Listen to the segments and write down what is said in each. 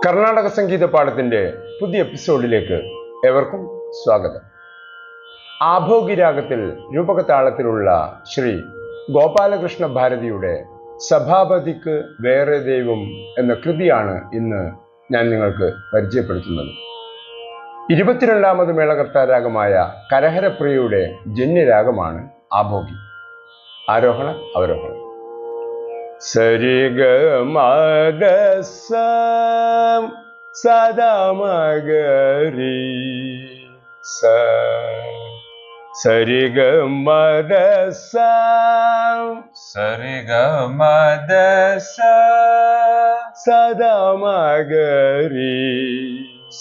കർണാടക സംഗീത പാഠത്തിന്റെ പുതിയ എപ്പിസോഡിലേക്ക് ഏവർക്കും സ്വാഗതം. ആഭോഗി രാഗത്തിൽ രൂപകതാളത്തിലുള്ള ശ്രീ ഗോപാലകൃഷ്ണ ഭാരതിയുടെ സഭാപതിക്ക് വേറെ ദൈവം എന്ന കൃതിയാണ് ഇന്ന് ഞാൻ നിങ്ങൾക്ക് പരിചയപ്പെടുത്തുന്നത്. 22ാമത് മേളകർത്താരാഗമായ കരഹരപ്രിയയുടെ ജന്യരാഗമാണ് ആഭോഗി. ആരോഹണം അവരോഹണം. സരിഗമദസം സദമഗരി സ സരിഗമദസം സരിഗമദസ സദമഗരി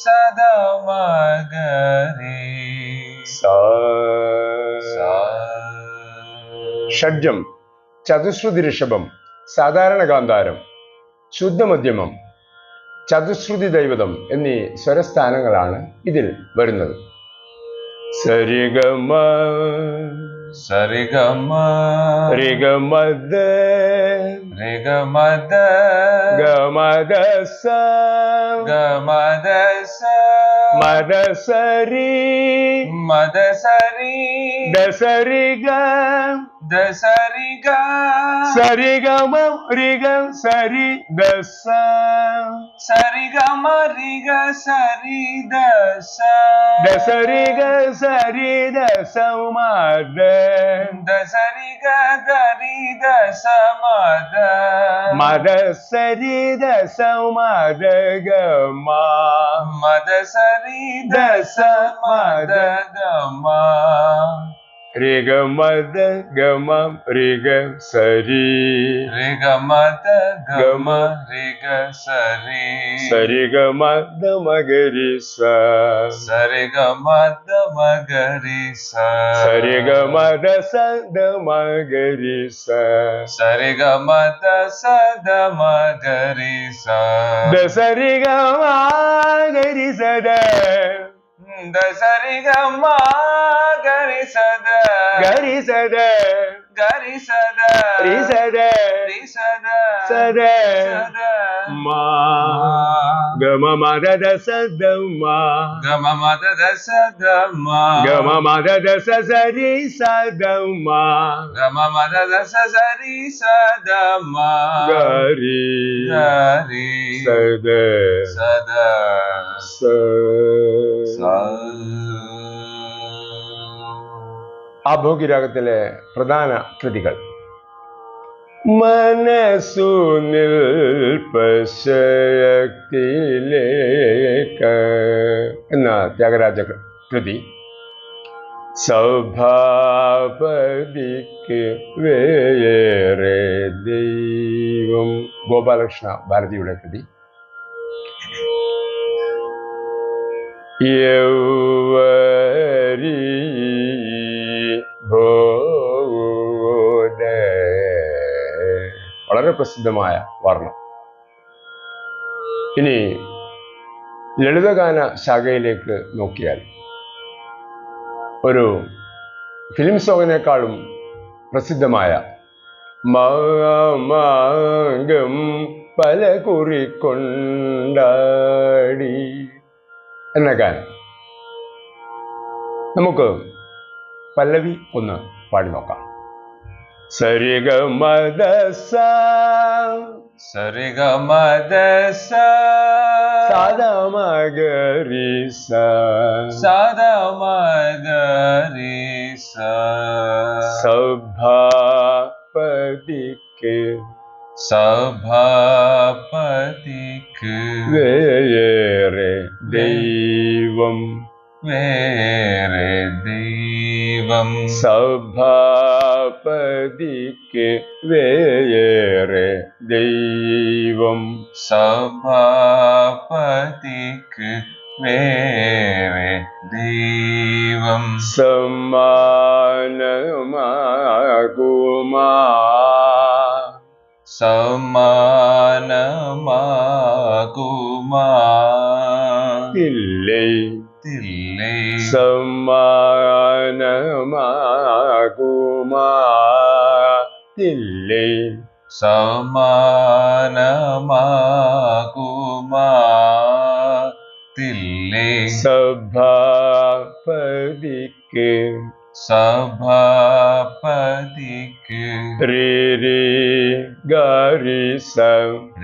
സദമഗരി സ. ഷഡ്ജം, ചതുശ്രുതി ഋഷഭം, സാധാരണ ഗാന്ധാരം, ശുദ്ധമധ്യമം, ചതുശ്രുതി ദൈവതം എന്നീ സ്വരസ്ഥാനങ്ങളാണ് ഇതിൽ വരുന്നത്. സരിഗമ സരിഗമ രിഗമദ രിഗമദ ഗമദസ ഗമദസ മദസരി മദസരി ദസരിഗ ദസരിഗ സരിഗമ രിഗ സരി ദസ സരിഗമ രിഗ സരി ദസ ദസരിഗ സരി ദസ മദ ദസരിഗ ദരി ദസ മദ മദസരി ദസ മദ ഗമ മദസരി ദസ മദ ഗമ രിഗമദ ഗമ രിഗ സരി രിഗമദ ഗമ രിഗ സരി സരിഗമദ മഗരി സ സരിഗമദ മഗരി സ സരിഗമദ സദ മഗരി സ സരിഗമദ സദ മഗരി സ ദസരിഗമ ഗരി സദ ദസരിഗമ ഗരി സദ ഗരി സദ ഗരി സദ രി സദ രി സദ സദ സദ മാ ഗമ മദ ദസ ദ മാ ഗമ മദ ദസ ദ മ ഗമ മദ ദസ സരി സദ മാ ഗമ മദ ദസ സരി സദ മ ഗരി ഗരി സദ സദ സ. ആഭോഗി രാഗത്തിലെ പ്രധാന കൃതികൾ: മനസ്സു നിൽപ്പശക്തിയിലേക്ക് എന്ന ത്യാഗരാജ കൃതി, സഭാപതിക്ക് വേറെ ദൈവം ഗോപാലകൃഷ്ണ ഭാരതിയുടെ കൃതി, യൗവരി ഭോദ, വളരെ പ്രസിദ്ധമായ വർണ്ണം. ഇനി ലളിതഗാന ശാഖയിലേക്ക് നോക്കിയാൽ ഒരു ഫിലിം സോങ്ങിനേക്കാളും പ്രസിദ്ധമായ മാമാങ്കം പല കുറിക്കൊണ്ടാടി എന്ന ഗാനം. നമുക്ക് പല്ലവി ഒന്ന് പാടി നോക്കാം. സരിഗമദസ സരിഗമദസ സദമഗരി സ സദമഗരി സ സഭാപതിക്ക് സഭാപതിക്ക് വേറെ ദൈവം വേറെ ദൈവം സഭാപതിക്ക് വേറെ ദൈവം സഭാപതിക്ക് വേറെ ദൈവം സമാനമാകുമാ സമാനമാകുമാ തില്ലേ തില്ലേ സമാനമാകുമാ തില്ലേ സമാനമാകുമാ തില്ലേ സഭാപതിക്ക് സഭാപതിക്ക് രി രി ഗരി സ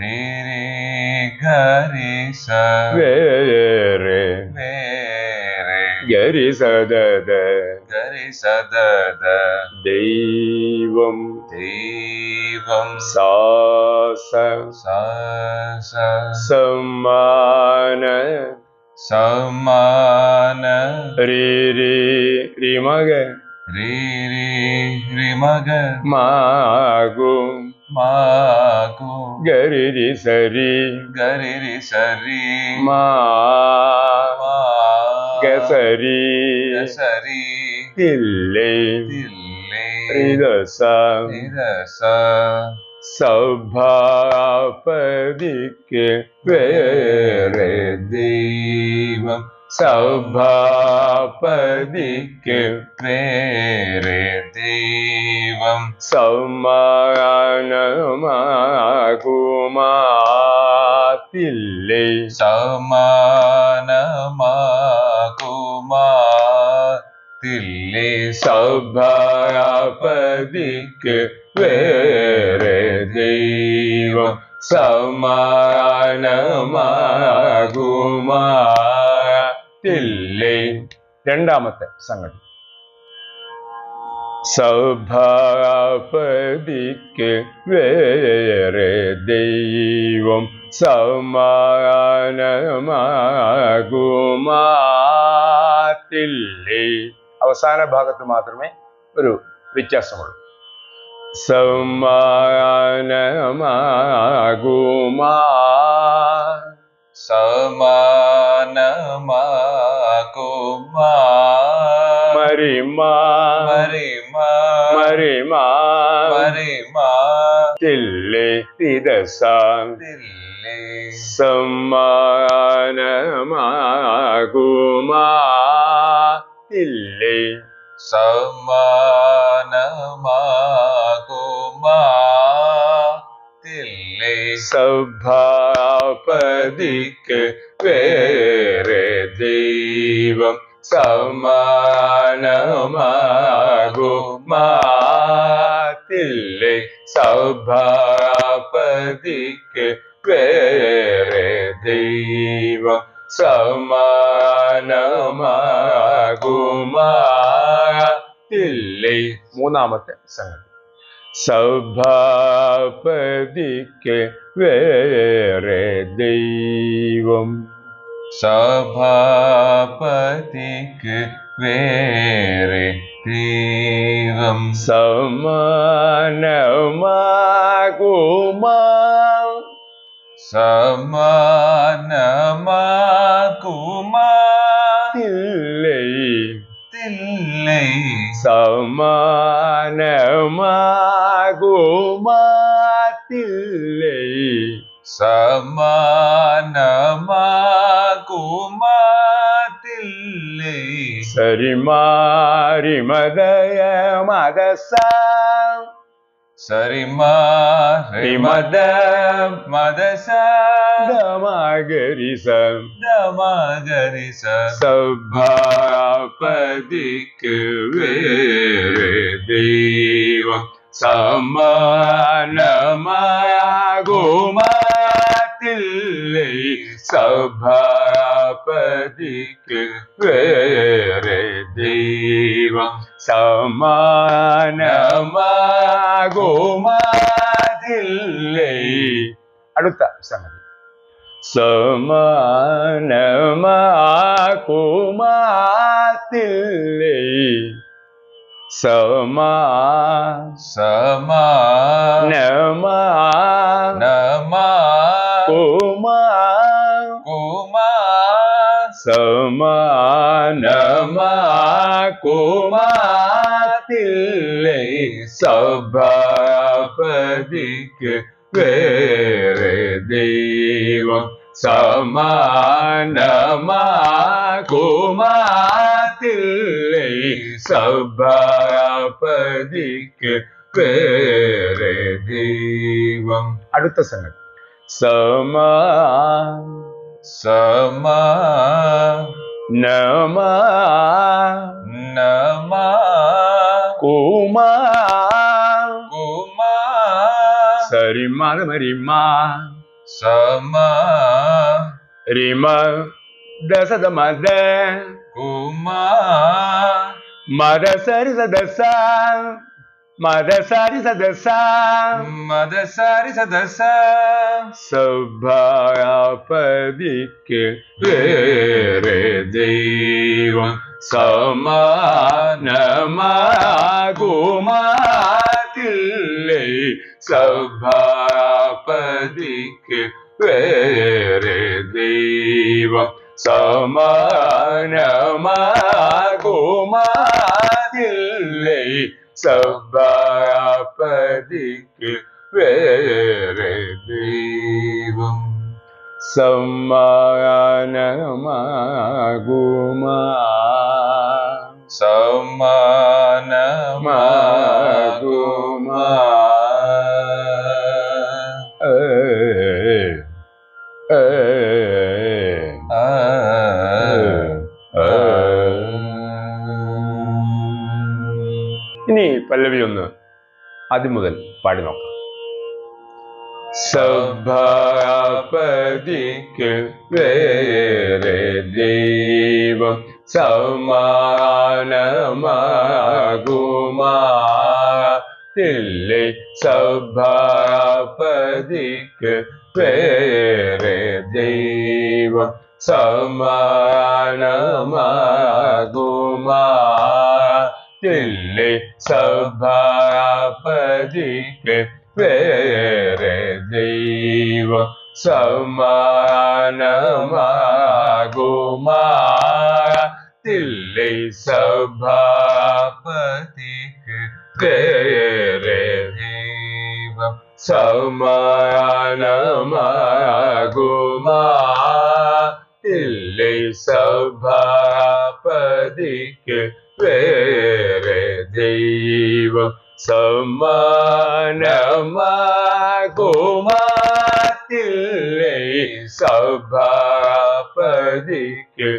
രി രി ഗരി സ വേറെ വേറെ ഗരി സദദ ഗരി സദദ ദൈവം ദൈവം സാസ സസ സമാന സമാന രി രി രി മഗ രി രി രി മഗ മാഗും മാഗു ഗരി രി സരി ഗരി രി സരി മാ ഗസരി സരി തില്ലേ തില്ലേ രിദസ നിരസ സഭാപതിക്ക് വേറെ ദൈവം സഭാപതിക്ക് വേറെ ദൈവം സമാനമാകുമാതില്ലേ സമാനമാകുമാതില്ലേ സഭാപതിക്ക് വേറെ ദൈവം സമാനമാകുമാതില്ലേ. രണ്ടാമത്തെ സംഗതി, സഭാപതിക്ക് വേറെ ദൈവം സമാനമാകുമാതില്ലേ. അവസാന ഭാഗത്ത് മാത്രമേ ഒരു വ്യത്യാസമുള്ളൂ. സമാനമാകുമാ സമാനമാകുമാ മരിമാ മരിമാ മരിമാ മരിമാ തില്ലേ തിദസ തില്ലേ സമാനമാകുമാതില്ലേ സമാനമാകുമാതില്ലേ സഭാപതിക്ക് വേറെ ദൈവം സമാനമാകുമാതില്ലേ. സഭാപതിക്ക് വേറെ ദൈവം സമാനമാകുമാതില്ലേ. മൂന്നാമത്തെ സംഗതി, സഭാപതിക്ക് വേറെ ദൈവം സഭാപതിക്ക് വേറെ ദൈവം സമാനമാകുമാ സമാനമാകുമാതില്ലേ തില്ലേ സമാനമാകുമാതില്ലേ സമാനമാകുമാതില്ലേ സരിമാരി മദയ മദസ സരിമാ രിമദ മദസ ദമഗരി ദമഗരി സഭാപതിക്ക് വേറെ ദൈവം സമാനമാകുമാതില്ലേ. സഭാപതിക്ക് വേറെ ദൈവം സമാനമാകുമാതില്ലേ. അടുത്ത സംഗതി, സമാനമാകുമാതില്ലേ. സമാനമാകുമാതില്ലേ. സഭാപതിക്ക് വേറെ ദൈവം സമാനമാകുമാതില്ലേ. സഭാപതിക്ക് വേറെ ദൈവം. അടുത്ത സംഗതി, Sama Nama Nama Kuma Kuma Sarima Rima Sama Rima Dasada Mada Kuma Madasari Sadasa Madasari Sadasa Madasari Sadasa Sabhapadikke Vere Devam Samanama Gumatille Sabhapadikke Vere Devam Samanama Gumatille Sabhapadikke Vere Devam Samanama Guma Samanama Guma ഇനി പല്ലവി ഒന്ന് ആദ്യം മുതൽ പാടി നോക്കാം. സഭാപതിക്ക് വേറെ ദൈവം സമാനമാകുമാറില്ലേ സഭാപതിക്ക് വേറെ ദൈവം സമാനമാകുമാറില്ലേ സഭാപതിക്ക് വേറെ ദൈവം സമാനമാകുമാറില്ലേ സഭാപതിക്ക് വേറെ ദൈവം സമാനമാകുമാറില്ലേ സഭാപതിക്ക് വേറെ ദൈവം സമാനമാകുമാറില്ലേ സഭാപതിക്ക്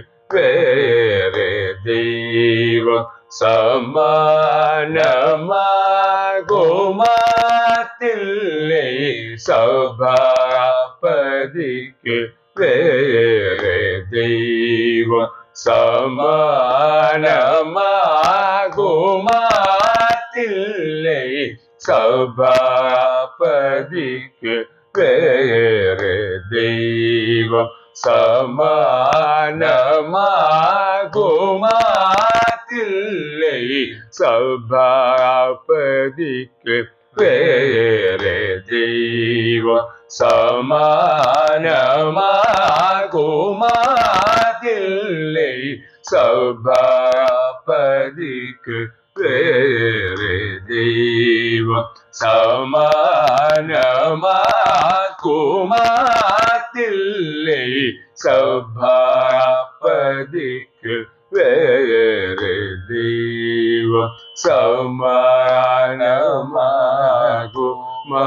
വേറെ ദൈവം സമാനമാകുമാറില്ലേ സഭാപതിക്ക് വേറെ ദൈവം സമാനമാകുമാറില്ലേ സഭാപതിക്ക് വേറെ ദൈവം സമാനമാകുമാറില്ലേ സഭാപതിക്ക് വേറെ ദൈവം സമാനമാകുമാറില്ലേ സഭാപതിക്ക് വേറെ ദൈവം സമാനമാകുമാറില്ലേ സഭാപതിക്ക് വേറെ ദൈവം സമാനമാകുമാ